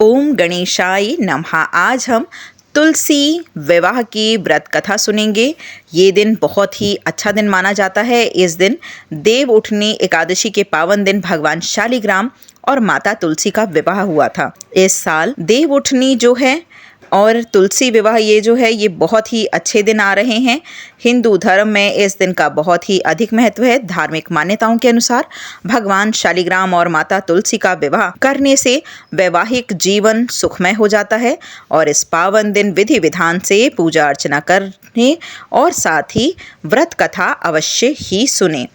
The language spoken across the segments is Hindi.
ओम गणेशाय नमः। आज हम तुलसी विवाह की व्रत कथा सुनेंगे। ये दिन बहुत ही अच्छा दिन माना जाता है। इस दिन देव उठनी एकादशी के पावन दिन भगवान शालिग्राम और माता तुलसी का विवाह हुआ था। इस साल देव उठनी जो है और तुलसी विवाह ये जो है ये बहुत ही अच्छे दिन आ रहे हैं। हिंदू धर्म में इस दिन का बहुत ही अधिक महत्व है। धार्मिक मान्यताओं के अनुसार भगवान शालिग्राम और माता तुलसी का विवाह करने से वैवाहिक जीवन सुखमय हो जाता है और इस पावन दिन विधि विधान से पूजा अर्चना करने और साथ ही व्रत कथा अवश्य ही सुने।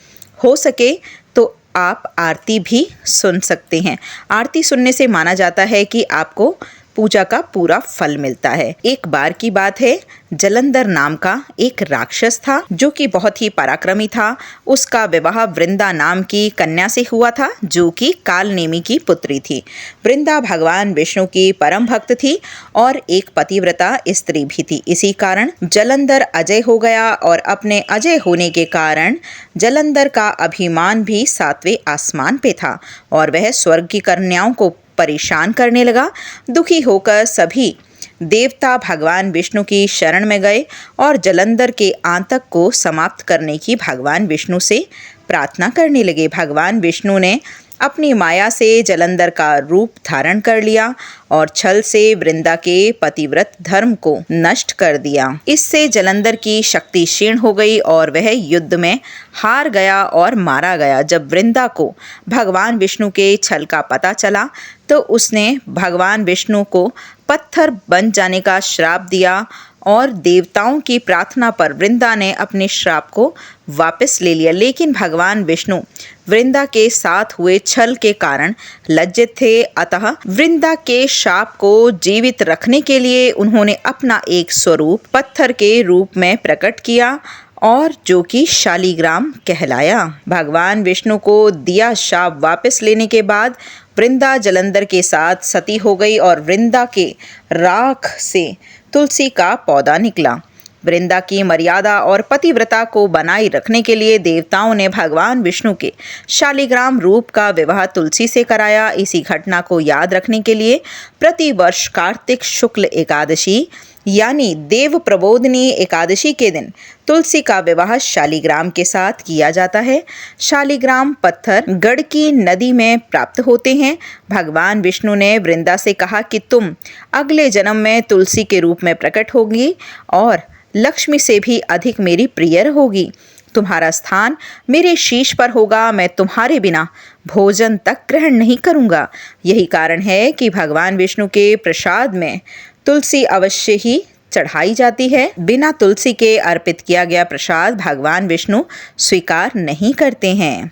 हो सके तो आप आरती भी सुन सकते हैं। आरती सुनने से माना जाता है कि आपको पूजा का पूरा फल मिलता है। एक बार की बात है, जलंधर नाम का एक राक्षस था जो कि बहुत ही पराक्रमी था। उसका विवाह वृंदा नाम की कन्या से हुआ था जो कि कालनेमी की पुत्री थी। वृंदा भगवान विष्णु की परम भक्त थी और एक पतिव्रता स्त्री भी थी। इसी कारण जलंधर अजय हो गया और अपने अजय होने के कारण जलंधर का अभिमान भी सातवें आसमान पे था और वह स्वर्ग की कन्याओं को परेशान करने लगा। दुखी होकर सभी देवता भगवान विष्णु की शरण में गए और जलंधर के आतंक को समाप्त करने की भगवान विष्णु से प्रार्थना करने लगे। भगवान विष्णु ने अपनी माया से जलंधर का रूप धारण कर लिया और छल से वृंदा के पतिव्रत धर्म को नष्ट कर दिया। इससे जलंधर की शक्ति क्षीण हो गई और वह युद्ध में हार गया और मारा गया। जब वृंदा को भगवान विष्णु के छल का पता चला तो उसने भगवान विष्णु को पत्थर बन जाने का श्राप दिया और देवताओं की प्रार्थना पर वृंदा ने अपने श्राप को वापस ले लिया। लेकिन भगवान विष्णु वृंदा के साथ हुए छल के कारण लज्जित थे, अतः वृंदा के शाप को जीवित रखने के लिए उन्होंने अपना एक स्वरूप पत्थर के रूप में प्रकट किया और जो कि शालिग्राम कहलाया। भगवान विष्णु को दिया शाप वापस लेने के बाद वृंदा जलंधर के साथ सती हो गई और वृंदा के राख से तुलसी का पौधा निकला। वृंदा की मर्यादा और पतिव्रता को बनाए रखने के लिए देवताओं ने भगवान विष्णु के शालिग्राम रूप का विवाह तुलसी से कराया। इसी घटना को याद रखने के लिए प्रतिवर्ष कार्तिक शुक्ल एकादशी यानी देव प्रबोधनी एकादशी के दिन तुलसी का विवाह शालिग्राम के साथ किया जाता है। शालिग्राम पत्थर गंडकी नदी में प्राप्त होते हैं। भगवान विष्णु ने वृंदा से कहा कि तुम अगले जन्म में तुलसी के रूप में प्रकट होगी और लक्ष्मी से भी अधिक मेरी प्रिय होगी। तुम्हारा स्थान मेरे शीश पर होगा। मैं तुम्हारे बिना भोजन तक ग्रहण नहीं करूँगा। यही कारण है कि भगवान विष्णु के प्रसाद में तुलसी अवश्य ही चढ़ाई जाती है। बिना तुलसी के अर्पित किया गया प्रसाद भगवान विष्णु स्वीकार नहीं करते हैं।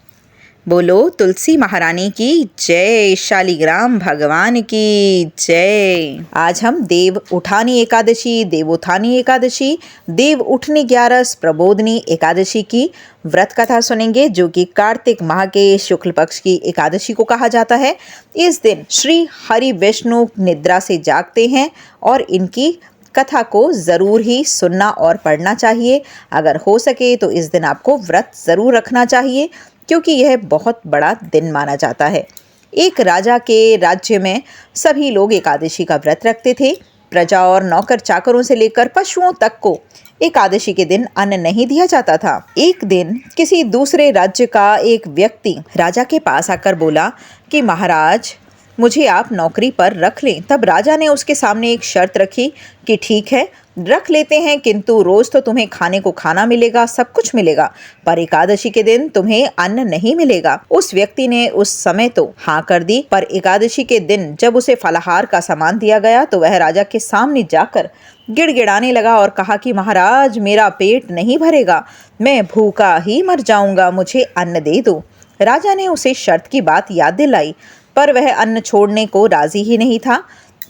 बोलो तुलसी महारानी की जय, शालिग्राम भगवान की जय। आज हम देव उठानी एकादशी, देवोत्थानी एकादशी, देव उठनी 11 प्रबोधनी एकादशी की व्रत कथा सुनेंगे जो कि कार्तिक माह के शुक्ल पक्ष की एकादशी को कहा जाता है। इस दिन श्री हरि विष्णु निद्रा से जागते हैं और इनकी कथा को ज़रूर ही सुनना और पढ़ना चाहिए। अगर हो सके तो इस दिन आपको व्रत ज़रूर रखना चाहिए क्योंकि यह बहुत बड़ा दिन माना जाता है। एक राजा के राज्य में सभी लोग एकादशी का व्रत रखते थे। प्रजा और नौकर चाकरों से लेकर पशुओं तक को एकादशी के दिन अन्न नहीं दिया जाता था। एक दिन किसी दूसरे राज्य का एक व्यक्ति राजा के पास आकर बोला कि महाराज, मुझे आप नौकरी पर रख लें। तब राजा ने उसके सामने एक शर्त रखी कि ठीक है, रख लेते हैं, किंतु रोज तो तुम्हें खाने को खाना मिलेगा, सब कुछ मिलेगा, पर एकादशी के दिन तुम्हें अन्न नहीं मिलेगा। उस व्यक्ति ने उस समय तो हाँ कर दी, पर एकादशी के दिन जब उसे फलाहार का सामान दिया गया तो वह राजा के सामने जाकर गिड़गिड़ाने लगा और कहा कि महाराज, मेरा पेट नहीं भरेगा, मैं भूखा ही मर जाऊंगा, मुझे अन्न दे दो। राजा ने उसे शर्त की बात याद दिलाई पर वह अन्न छोड़ने को राजी ही नहीं था।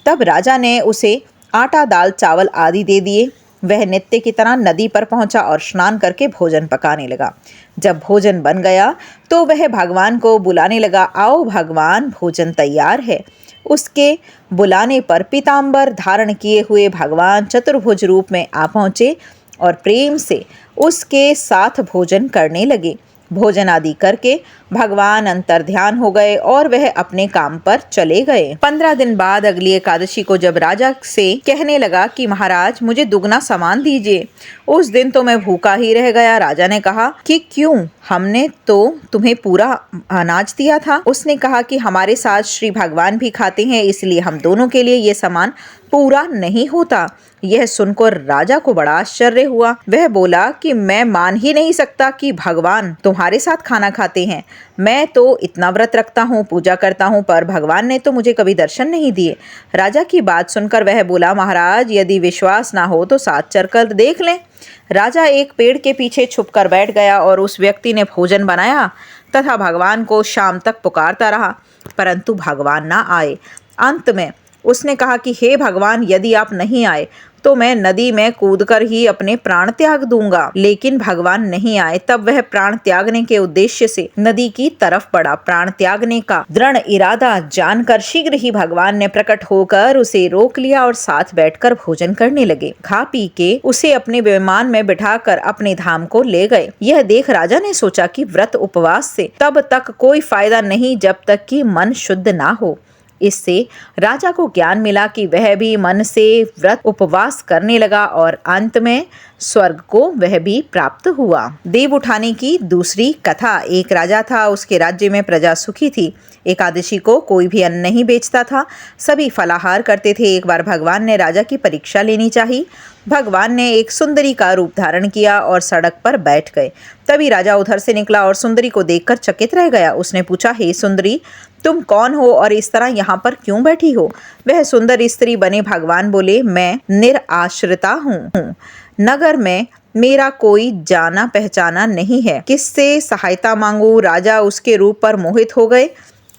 तब राजा ने उसे आटा, दाल, चावल आदि दे दिए। वह नित्य की तरह नदी पर पहुंचा और स्नान करके भोजन पकाने लगा। जब भोजन बन गया तो वह भगवान को बुलाने लगा, आओ भगवान, भोजन तैयार है। उसके बुलाने पर पीताम्बर धारण किए हुए भगवान चतुर्भुज रूप में आ पहुँचे और प्रेम से उसके साथ भोजन करने लगे। भोजन आदि करके भगवान अंतर्ध्यान हो गए और वह अपने काम पर चले गए। 15 दिन बाद अगली एकादशी को जब राजा से कहने लगा कि महाराज मुझे दुगना सामान दीजिए, उस दिन तो मैं भूखा ही रह गया। राजा ने कहा कि क्यों, हमने तो तुम्हें पूरा अनाज दिया था। उसने कहा कि हमारे साथ श्री भगवान भी खाते हैं, इसलिए हम दोनों के लिए ये सामान पूरा नहीं होता। यह सुनकर राजा को बड़ा आश्चर्य हुआ। वह बोला कि मैं मान ही नहीं सकता कि भगवान तुम्हारे साथ खाना खाते हैं। मैं तो इतना व्रत रखता हूँ, पूजा करता हूँ, पर भगवान ने तो मुझे कभी दर्शन नहीं दिए। राजा की बात सुनकर वह बोला, महाराज यदि विश्वास ना हो तो साथ चलकर देख लें। राजा एक पेड़ के पीछे छुपकर बैठ गया और उस व्यक्ति ने भोजन बनाया तथा भगवान को शाम तक पुकारता रहा, परंतु भगवान ना आए। अंत में उसने कहा कि हे भगवान, यदि आप नहीं आए तो मैं नदी में कूदकर ही अपने प्राण त्याग दूंगा। लेकिन भगवान नहीं आए। तब वह प्राण त्यागने के उद्देश्य से नदी की तरफ बढ़ा। प्राण त्यागने का दृढ़ इरादा जानकर शीघ्र ही भगवान ने प्रकट होकर उसे रोक लिया और साथ बैठकर भोजन करने लगे। खा पी के उसे अपने विमान में बिठाकर अपने धाम को ले गए। यह देख राजा ने सोचा कि व्रत उपवास से तब तक कोई फायदा नहीं जब तक कि मन शुद्ध ना हो। इससे राजा को ज्ञान मिला कि वह भी मन से व्रत उपवास करने लगा और अंत में स्वर्ग को वह भी प्राप्त हुआ। देव उठाने की दूसरी कथा। एक राजा था, उसके राज्य में प्रजा सुखी थी। एकादशी को कोई भी अन्न नहीं बेचता था, सभी फलाहार करते थे। एक बार भगवान ने राजा की परीक्षा लेनी चाहिए। भगवान ने एक सुंदरी का रूप धारण किया और सड़क पर बैठ गए। तभी राजा उधर से निकला और सुंदरी को देखकर चकित रह गया। उसने पूछा, हे सुंदरी, तुम कौन हो और इस तरह यहाँ पर क्यों बैठी हो? वह सुंदर स्त्री बने भगवान बोले, मैं निराश्रिता हूँ। नगर में मेरा कोई जाना पहचाना नहीं है, किससे सहायता मांगू? राजा उसके रूप पर मोहित हो गए।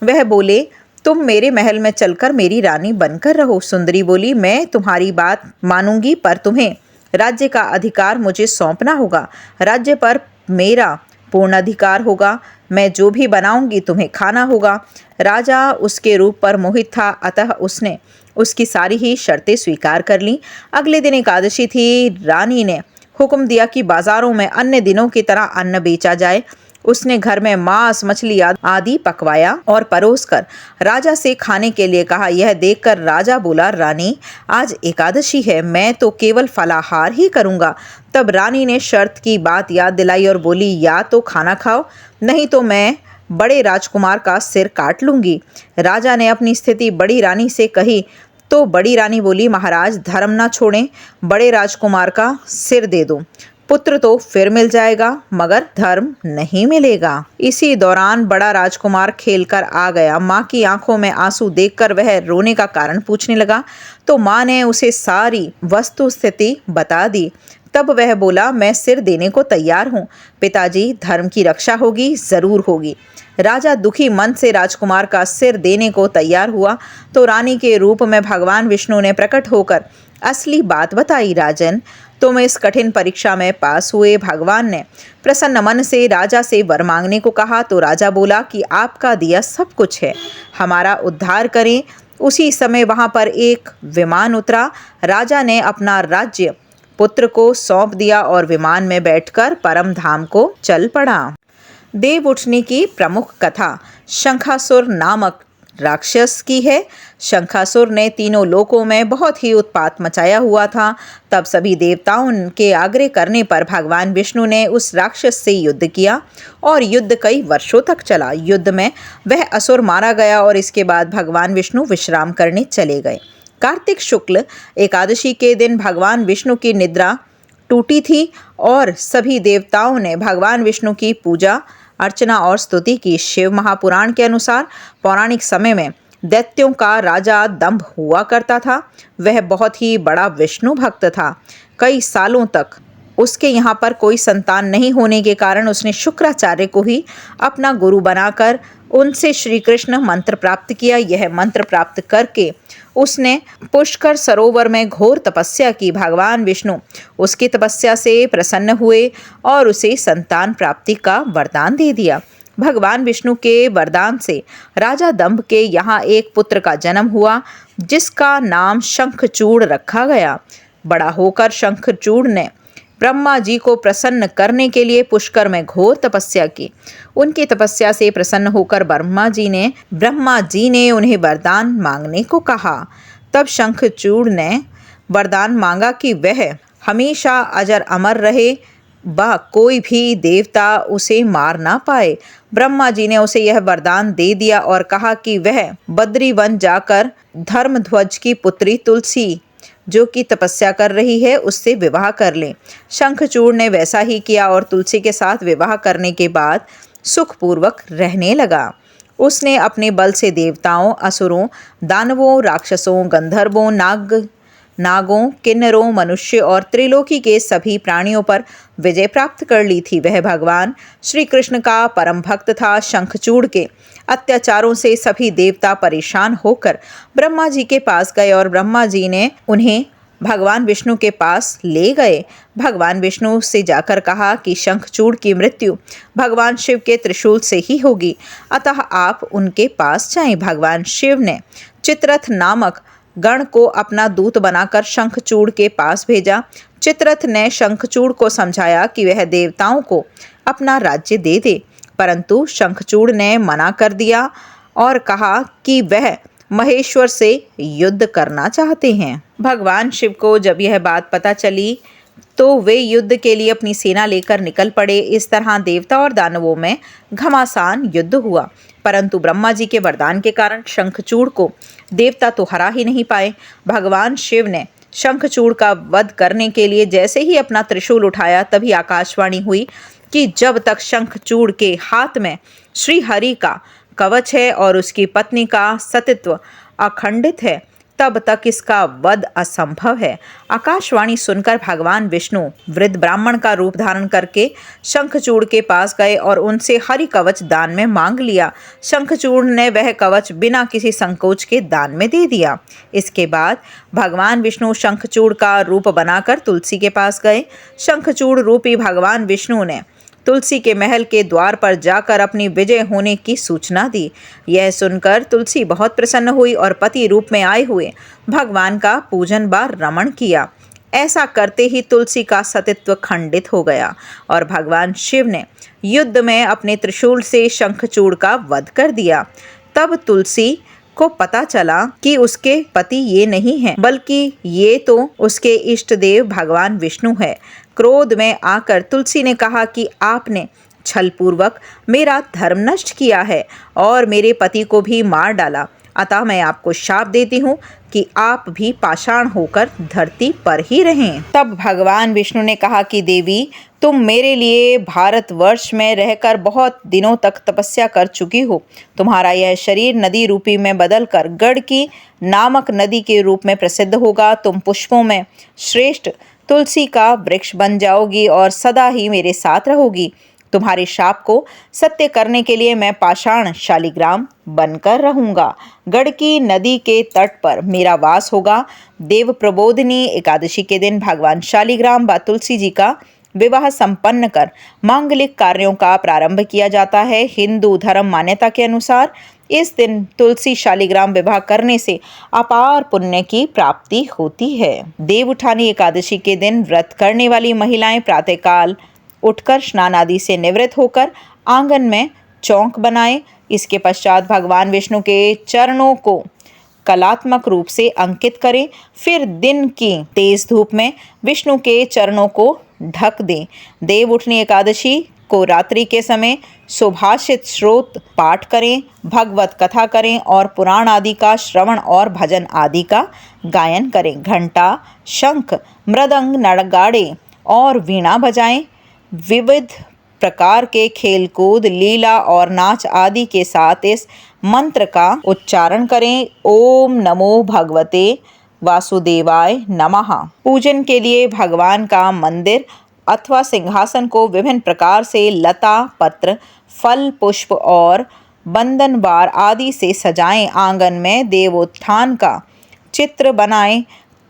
वह बोले, तुम मेरे महल में चलकर मेरी रानी बनकर रहो। सुंदरी बोली, मैं तुम्हारी बात मानूंगी, पर तुम्हें राज्य का अधिकार मुझे सौंपना होगा। राज्य पर मेरा पूर्ण अधिकार होगा। मैं जो भी बनाऊंगी तुम्हें खाना होगा। राजा उसके रूप पर मोहित था, अतः उसने उसकी सारी ही शर्तें स्वीकार कर लीं। अगले दिन एकादशी थी। रानी ने हुक्म दिया कि बाजारों में अन्य दिनों की तरह अन्न बेचा जाए। उसने घर में मांस, मछली आदि पकवाया और परोसकर राजा से खाने के लिए कहा। यह देखकर राजा बोला, रानी, आज एकादशी है, मैं तो केवल फलाहार ही करूंगा। तब रानी ने शर्त की बात याद दिलाई और बोली, या तो खाना खाओ, नहीं तो मैं बड़े राजकुमार का सिर काट लूंगी। राजा ने अपनी स्थिति बड़ी रानी से कही तो बड़ी रानी बोली, महाराज धर्म ना छोड़ें, बड़े राजकुमार का सिर दे दो। पुत्र तो फिर मिल जाएगा, मगर धर्म नहीं मिलेगा। इसी दौरान बड़ा राजकुमार खेलकर आ गया। माँ की आंखों में आंसू देखकर वह रोने का कारण पूछने लगा, तो माँ ने उसे सारी वस्तु स्थिति बता दी। तब वह बोला, मैं सिर देने को तैयार हूँ पिताजी, धर्म की रक्षा होगी, जरूर होगी। राजा दुखी मन से राजकुमार का सिर देने को तैयार हुआ तो रानी के रूप में भगवान विष्णु ने प्रकट होकर असली बात बताई। राजन, तुम इस कठिन परीक्षा में पास हुए। भगवान ने प्रसन्न मन से राजा से वर मांगने को कहा तो राजा बोला कि आपका दिया सब कुछ है, हमारा उद्धार करें। उसी समय वहां पर एक विमान उतरा। राजा ने अपना राज्य पुत्र को सौंप दिया और विमान में बैठकर परम धाम को चल पड़ा। देव उठने की प्रमुख कथा शंखासुर नामक राक्षस की है। शंखासुर ने तीनों लोकों में बहुत ही उत्पात मचाया हुआ था। तब सभी देवताओं के आग्रह करने पर भगवान विष्णु ने उस राक्षस से युद्ध किया और युद्ध कई वर्षों तक चला। युद्ध में वह असुर मारा गया और इसके बाद भगवान विष्णु विश्राम करने चले गए। कार्तिक शुक्ल एकादशी के दिन भगवान विष्णु की निद्रा टूटी थी और सभी देवताओं ने भगवान विष्णु की पूजा अर्चना और स्तुति की। शिव महापुराण के अनुसार पौराणिक समय में दैत्यों का राजा दंभ हुआ करता था। वह बहुत ही बड़ा विष्णु भक्त था। कई सालों तक उसके यहाँ पर कोई संतान नहीं होने के कारण उसने शुक्राचार्य को ही अपना गुरु बनाकर उनसे श्री कृष्ण मंत्र प्राप्त किया। यह मंत्र प्राप्त करके उसने पुष्कर सरोवर में घोर तपस्या की। भगवान विष्णु उसकी तपस्या से प्रसन्न हुए और उसे संतान प्राप्ति का वरदान दे दिया। भगवान विष्णु के वरदान से राजा दंभ के यहाँ एक पुत्र का जन्म हुआ जिसका नाम शंखचूड़ रखा गया। बड़ा होकर शंखचूड़ ने ब्रह्मा जी को प्रसन्न करने के लिए पुष्कर में घोर तपस्या की। उनकी तपस्या से प्रसन्न होकर ब्रह्मा जी ने उन्हें वरदान मांगने को कहा। तब शंखचूड़ ने वरदान मांगा कि वह हमेशा अजर अमर रहे, व कोई भी देवता उसे मार ना पाए। ब्रह्मा जी ने उसे यह वरदान दे दिया और कहा कि वह बद्री वन जाकर धर्मध्वज की पुत्री तुलसी, जो कि तपस्या कर रही है, उससे विवाह कर ले। शंखचूड़ ने वैसा ही किया और तुलसी के साथ विवाह करने के बाद सुखपूर्वक रहने लगा। उसने अपने बल से देवताओं, असुरों, दानवों, राक्षसों, गंधर्वों, नागों, किन्नरों, मनुष्य और त्रिलोकी के सभी प्राणियों पर विजय प्राप्त कर ली थी। वह भगवान श्री कृष्ण का परम भक्त था। शंखचूड़ के अत्याचारों से सभी देवता परेशान होकर ब्रह्मा जी के पास गए और ब्रह्मा जी ने उन्हें भगवान विष्णु के पास ले गए। भगवान विष्णु से जाकर कहा कि शंखचूड़ की मृत्यु भगवान शिव के त्रिशूल से ही होगी, अतः आप उनके पास जाएं। भगवान शिव ने चित्ररथ नामक गण को अपना दूत बनाकर शंखचूड़ के पास भेजा। चित्ररथ ने शंखचूड़ को समझाया कि वह देवताओं को अपना राज्य दे दे, परंतु शंखचूड़ ने मना कर दिया और कहा कि वह महेश्वर से युद्ध करना चाहते हैं। भगवान शिव को जब यह बात पता चली तो वे युद्ध के लिए अपनी सेना लेकर निकल पड़े। इस तरह देवता और दानवों में घमासान युद्ध हुआ, परंतु ब्रह्मा जी के वरदान के कारण शंखचूड़ को देवता तो हरा ही नहीं पाए। भगवान शिव ने शंखचूड़ का वध करने के लिए जैसे ही अपना त्रिशूल उठाया, तभी आकाशवाणी हुई कि जब तक शंखचूड़ के हाथ में श्री हरि का कवच है और उसकी पत्नी का सतीत्व अखंडित है, तब तक इसका वध असंभव है। आकाशवाणी सुनकर भगवान विष्णु वृद्ध ब्राह्मण का रूप धारण करके शंखचूड़ के पास गए और उनसे हरि कवच दान में मांग लिया। शंखचूड़ ने वह कवच बिना किसी संकोच के दान में दे दिया। इसके बाद भगवान विष्णु शंखचूड़ का रूप बनाकर तुलसी के पास गए। शंखचूड़ रूपी भगवान विष्णु ने तुलसी के महल के द्वार पर जाकर अपनी विजय होने की सूचना दी। यह सुनकर तुलसी बहुत प्रसन्न हुई और पति रूप में आए हुए भगवान का पूजन व रमण किया। ऐसा करते ही तुलसी का सतीत्व खंडित हो गया और भगवान शिव ने युद्ध में अपने त्रिशूल से शंखचूड़ का वध कर दिया। तब तुलसी को पता चला कि उसके पति ये नहीं हैं, बल्कि ये तो उसके इष्ट देव भगवान विष्णु है। क्रोध में आकर तुलसी ने कहा कि आपने छलपूर्वक मेरा धर्म नष्ट किया है और मेरे पति को भी मार डाला, अतः मैं आपको शाप देती हूँ कि आप भी पाषाण होकर धरती पर ही रहें। तब भगवान विष्णु ने कहा कि देवी, तुम मेरे लिए भारतवर्ष में रहकर बहुत दिनों तक तपस्या कर चुकी हो। तुम्हारा यह शरीर नदी रूपी में बदलकर गड़की नामक नदी के रूप में प्रसिद्ध होगा। तुम पुष्पों में श्रेष्ठ तुलसी का वृक्ष बन जाओगी और सदा ही मेरे साथ रहोगी। तुम्हारे शाप को सत्य करने के लिए मैं पाषाण शालिग्राम बनकर रहूंगा। गड़की नदी के तट पर मेरा वास होगा। देव प्रबोधिनी एकादशी के दिन भगवान शालिग्राम व तुलसी जी का विवाह संपन्न कर मांगलिक कार्यों का प्रारंभ किया जाता है। हिंदू धर्म मान्यता के अनुसार इस दिन तुलसी शालिग्राम विवाह करने से अपार पुण्य की प्राप्ति होती है। देव उठानी एकादशी के दिन व्रत करने वाली महिलाएं प्रातःकाल उठकर स्नान आदि से निवृत्त होकर आंगन में चौक बनाएं। इसके पश्चात भगवान विष्णु के चरणों को कलात्मक रूप से अंकित करें। फिर दिन की तेज धूप में विष्णु के चरणों को ढक दें। देव उठनी एकादशी को रात्रि के समय सुभाषित श्रोत पाठ करें, भगवत कथा करें और पुराण आदि का श्रवण और भजन आदि का गायन करें। घंटा, शंख, मृदंग, नगाड़े और वीणा बजाएं। विविध प्रकार के खेलकूद, लीला और नाच आदि के साथ इस मंत्र का उच्चारण करें। ओम नमो भगवते वासुदेवाय नमः। पूजन के लिए भगवान का मंदिर अथवा सिंहासन को विभिन्न प्रकार से लता, पत्र, फल, पुष्प और बंधनवार आदि से सजाएं। आंगन में देवोत्थान का चित्र बनाएं।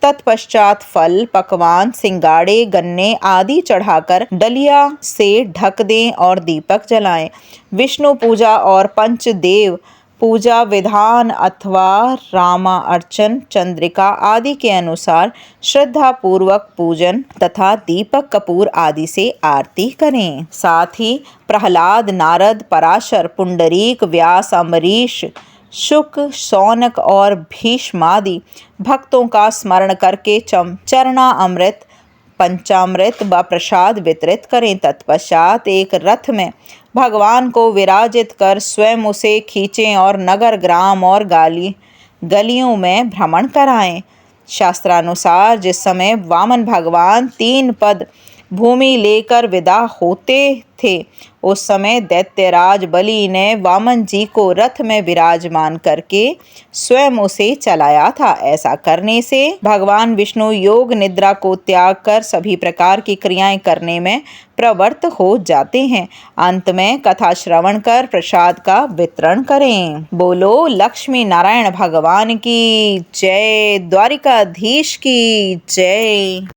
तत्पश्चात फल, पकवान, सिंगाड़े, गन्ने आदि चढ़ाकर डलिया से ढक दें और दीपक जलाएं। विष्णु पूजा और पंचदेव पूजा विधान अथवा रामार्चन चंद्रिका आदि के अनुसार श्रद्धा पूर्वक पूजन तथा दीपक कपूर आदि से आरती करें। साथ ही प्रहलाद, नारद, पराशर, पुंडरीक, व्यास, अम्बरीश, शुक, शौनक और भीष्मादि भक्तों का स्मरण करके चरना अमृत, पंचामृत व प्रसाद वितरित करें। तत्पश्चात एक रथ में भगवान को विराजित कर स्वयं उसे खींचें और नगर, ग्राम और गलियों में भ्रमण कराएं। शास्त्रानुसार जिस समय वामन भगवान 3 पद भूमि लेकर विदा होते थे, उस समय दैत्यराज बलि ने वामन जी को रथ में विराजमान करके स्वयं उसे चलाया था। ऐसा करने से भगवान विष्णु योग निद्रा को त्याग कर सभी प्रकार की क्रियाएं करने में प्रवृत्त हो जाते हैं। अंत में कथा श्रवण कर प्रसाद का वितरण करें। बोलो लक्ष्मी नारायण भगवान की जय, द्वारिकाधीश की जय।